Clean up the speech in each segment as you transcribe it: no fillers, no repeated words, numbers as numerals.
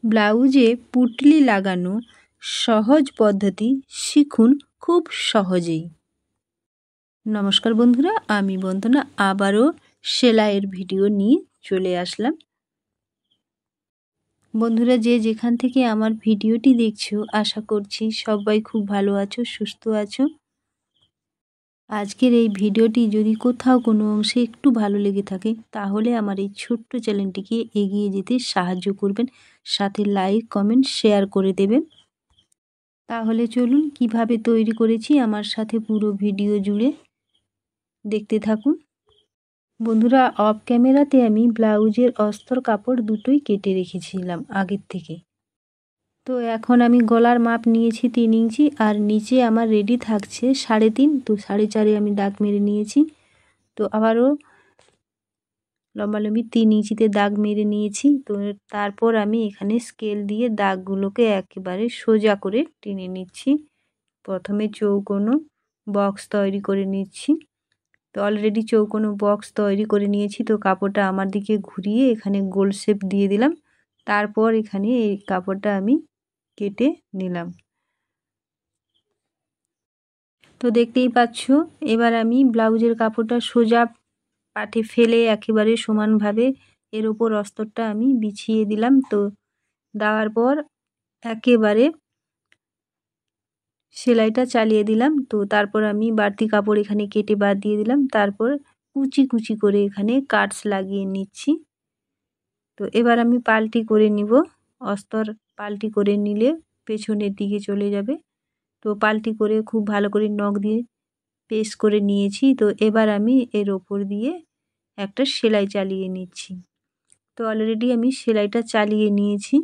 ব্লাউজে পুঁটলি লাগানো সহজ পদ্ধতি শিখুন খুব সহজেই। নমস্কার বন্ধুরা, আমি বন্দনা আবারও সেলাইয়ের ভিডিও নিয়ে চলে আসলাম। বন্ধুরা, যে যেখান থেকে আমার ভিডিওটি দেখছো, আশা করছি সবাই খুব ভালো আছো, সুস্থ আছো। আজকের এই ভিডিওটি যদি কোথাও কোনো অংশে একটু ভালো লেগে থাকে, তাহলে আমার এই ছোট্ট চ্যানেলটিকে এগিয়ে যেতে সাহায্য করবেন, সাথে লাইক কমেন্ট শেয়ার করে দেবেন। তাহলে চলুন কিভাবে তৈরি করেছি আমার সাথে পুরো ভিডিও জুড়ে দেখতে থাকুন। বন্ধুরা, অফ ক্যামেরাতে আমি ব্লাউজের অস্তর কাপড় দুটোই কেটে রেখেছিলাম আগের থেকে। তো এখন আমি গলার মাপ নিয়েছি 3 ইঞ্চি, আর নিচে আমার রেডি থাকছে 3.5, তো 4.5 আমি দাগ মেরে নিয়েছি। তো আবারও লম্বালম্বি 3 ইঞ্চিতে দাগ মেরে নিয়েছি। তো তারপর আমি এখানে স্কেল দিয়ে দাগগুলোকে একেবারে সোজা করে টেনে নিচ্ছি। প্রথমে চৌকোনো বক্স তৈরি করে নিচ্ছি। তো অলরেডি চৌকোনো বক্স তৈরি করে নিয়েছি। তো কাপড়টা আমার দিকে ঘুরিয়ে এখানে গোল শেপ দিয়ে দিলাম। তারপর এখানে এই কাপড়টা আমি কেটে নিলাম। তো দেখতেই পাচ্ছ, এবার আমি ব্লাউজের কাপড়টা সোজা পাটে ফেলে একেবারে সমানভাবে এর ওপর অস্তরটা আমি বিছিয়ে দিলাম। তো দেওয়ার পর একেবারে সেলাইটা চালিয়ে দিলাম। তো তারপর আমি বাড়তি কাপড় এখানে কেটে বাদ দিয়ে দিলাম। তারপর কুচি কুচি করে এখানে কাটস লাগিয়ে নিচ্ছি। তো এবার আমি পাল্টি করে নিব। অস্তর পাল্টি করে নিলে পেছনের দিকে চলে যাবে। তো পাল্টি করে খুব ভালো করে নখ দিয়ে পেস্ট করে নিয়েছি। তো এবার আমি এর ওপর দিয়ে একটা সেলাই চালিয়ে নিচ্ছি। তো অলরেডি আমি সেলাইটা চালিয়ে নিয়েছি।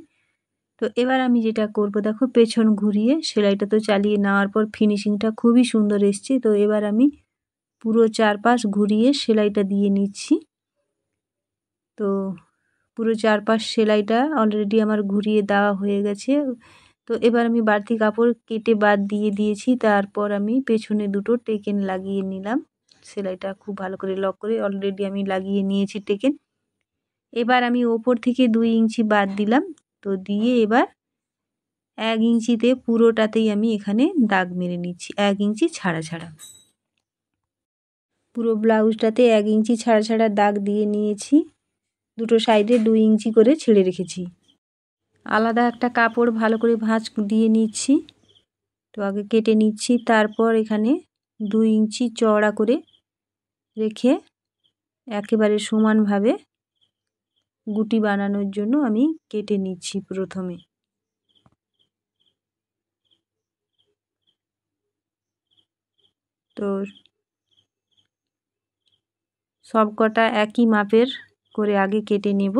তো এবার আমি যেটা করব, দেখো পেছন ঘুরিয়ে সেলাইটা তো চালিয়ে নেওয়ার পর ফিনিশিংটা খুবই সুন্দর এসছে। তো এবার আমি পুরো চারপাশ ঘুরিয়ে সেলাইটা দিয়ে নিচ্ছি। তো পুরো চারপাশ সেলাইটা অলরেডি আমার ঘুরিয়ে দেওয়া হয়ে গেছে। তো এবার আমি বাড়তি কাপড় কেটে বাদ দিয়ে দিয়েছি। তারপর আমি পেছনে দুটো টেকেন লাগিয়ে নিলাম। সেলাইটা খুব ভালো করে লক করে অলরেডি আমি লাগিয়ে নিয়েছি টেকেন। এবার আমি ওপর থেকে 2 ইঞ্চি বাদ দিলাম। তো দিয়ে এবার 1 ইঞ্চিতে পুরোটাতেই আমি এখানে দাগ মেরে নিচ্ছি, 1 ইঞ্চি ছাড়া ছাড়া। পুরো ব্লাউজটাতে 1 ইঞ্চি ছাড়া ছাড়া দাগ দিয়ে নিয়েছি। দুটো সাইডে 2 ইঞ্চি করে ছেড়ে রেখেছি। আলাদা একটা কাপড় ভালো করে ভাঁজ দিয়ে নিচ্ছি। তো আগে কেটে নিচ্ছি, তারপর এখানে 2 ইঞ্চি চওড়া করে রেখে একেবারে সমানভাবে গুটি বানানোর জন্য আমি কেটে নিচ্ছি প্রথমে। তো সব কটা একই মাপের করে আগে কেটে নেব।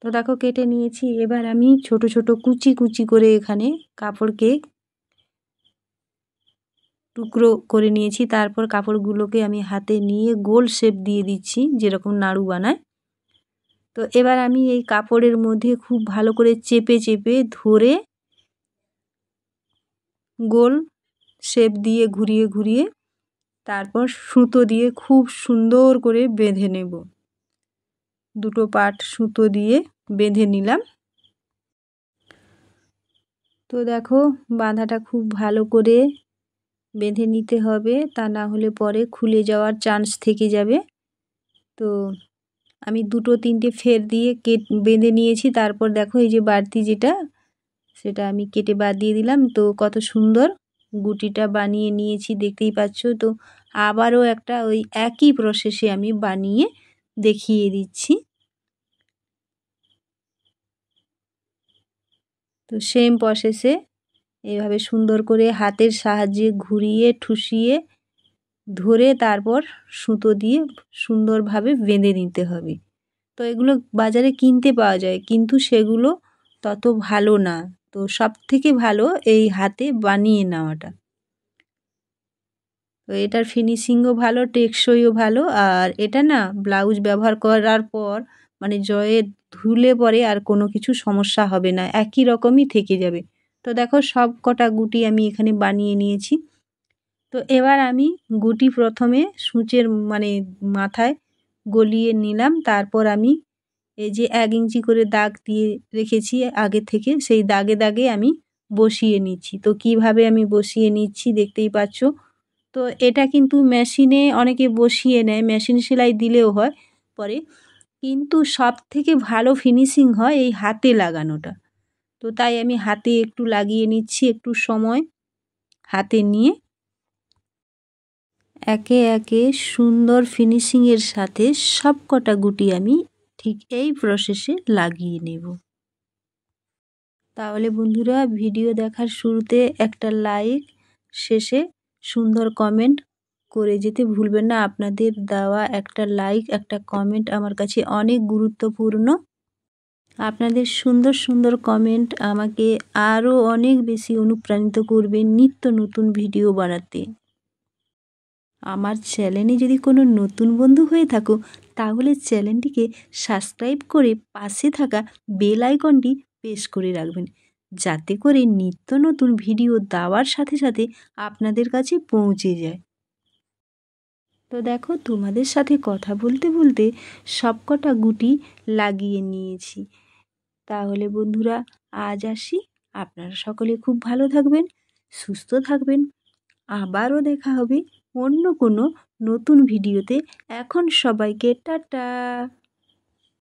তো দেখো কেটে নিয়েছি। এবার আমি ছোট ছোট কুচি কুচি করে এখানে কাপড়কে টুকরো করে নিয়েছি। তারপর কাপড়গুলোকে আমি হাতে নিয়ে গোল শেপ দিয়ে দিচ্ছি, যেরকম নাড়ু বানায়। তো এবার আমি এই কাপড়ের মধ্যে খুব ভালো করে চেপে চেপে ধরে গোল শেপ দিয়ে ঘুরিয়ে ঘুরিয়ে তারপর সুতো দিয়ে খুব সুন্দর করে বেঁধে নেব। দুটো পাট সুতো দিয়ে বেঁধে নিলাম। তো দেখো বাঁধাটা খুব ভালো করে বেঁধে নিতে হবে, তা না হলে পরে খুলে যাওয়ার চান্স থেকে যাবে। তো আমি 2-3টে ফের দিয়ে বেঁধে নিয়েছি। তারপর দেখো এই যে বাড়তি যেটা, সেটা আমি কেটে বাদ দিয়ে দিলাম। তো কত সুন্দর গুটিটা বানিয়ে নিয়েছি, দেখতেই পাচ্ছ। তো আবারও একটা ওই একই প্রসেসে আমি বানিয়ে দেখিয়ে দিচ্ছি। তো সেম প্রসেসে এইভাবে সুন্দর করে হাতের সাহায্যে ঘুরিয়ে ঠুসিয়ে ধরে তারপর সুতো দিয়ে সুন্দরভাবে বেঁধে নিতে হবে। তো এগুলো বাজারে কিনতে পাওয়া যায়, কিন্তু সেগুলো তত ভালো না। তো সবথেকে ভালো এই হাতে বানিয়ে নেওয়াটা। তো এটার ফিনিশিংও ভালো, টেকসইও ভালো। আর এটা না ব্লাউজ ব্যবহার করার পর মানে জয়ে ধুলে পরে আর কোনো কিছু সমস্যা হবে না, একই রকমই থেকে যাবে। তো দেখো সব কটা গুটি আমি এখানে বানিয়ে নিয়েছি। তো তো এবার আমি গুটি প্রথমে সূচের মানে মাথায় গলিয়ে নিলাম, তারপর আমি এই যে 1 ইঞ্চি করে দাগ দিয়ে রেখেছি আগে থেকে, সেই দাগে দাগে আমি বসিয়ে নিচ্ছি। তো কিভাবে আমি বসিয়ে নিচ্ছি দেখতেই পাচ্ছ। তো এটা কিন্তু মেশিনে অনেকে বসিয়ে নেয়, মেশিন সেলাই দিলেও হয় পরে, কিন্তু সবথেকে ভালো ফিনিশিং হয় এই হাতে লাগানোটা। তো তাই আমি হাতে একটু লাগিয়ে নিচ্ছি, একটু সময় হাতে নিয়ে একে একে সুন্দর ফিনিশিংয়ের সাথে সবকটা গুটি আমি ঠিক এই প্রসেসে লাগিয়ে নেব। তাহলে বন্ধুরা, ভিডিও দেখার শুরুতে একটা লাইক, শেষে সুন্দর কমেন্ট করে যেতে ভুলবেন না। আপনাদের দেওয়া একটা লাইক, একটা কমেন্ট আমার কাছে অনেক গুরুত্বপূর্ণ। আপনাদের সুন্দর সুন্দর কমেন্ট আমাকে আরও অনেক বেশি অনুপ্রাণিত করবে নিত্য নতুন ভিডিও বানাতে। আমার চ্যানেলে যদি কোনো নতুন বন্ধু হয়ে থাকো, তাহলে চ্যানেলটিকে সাবস্ক্রাইব করে পাশে থাকা বেল আইকনটি প্রেস করে রাখবেন, যাতে করে নিত্য নতুন ভিডিও দেওয়ার সাথে সাথে আপনাদের কাছে পৌঁছে যায়। তো দেখো, তোমাদের সাথে কথা বলতে বলতে সবকটা গুটি লাগিয়ে নিয়েছি। তাহলে বন্ধুরা, আজ আসি। আপনারা সকলে খুব ভালো থাকবেন, সুস্থ থাকবেন। আবারও দেখা হবে অন্য কোনো নতুন ভিডিওতে। এখন সবাইকে টাটা।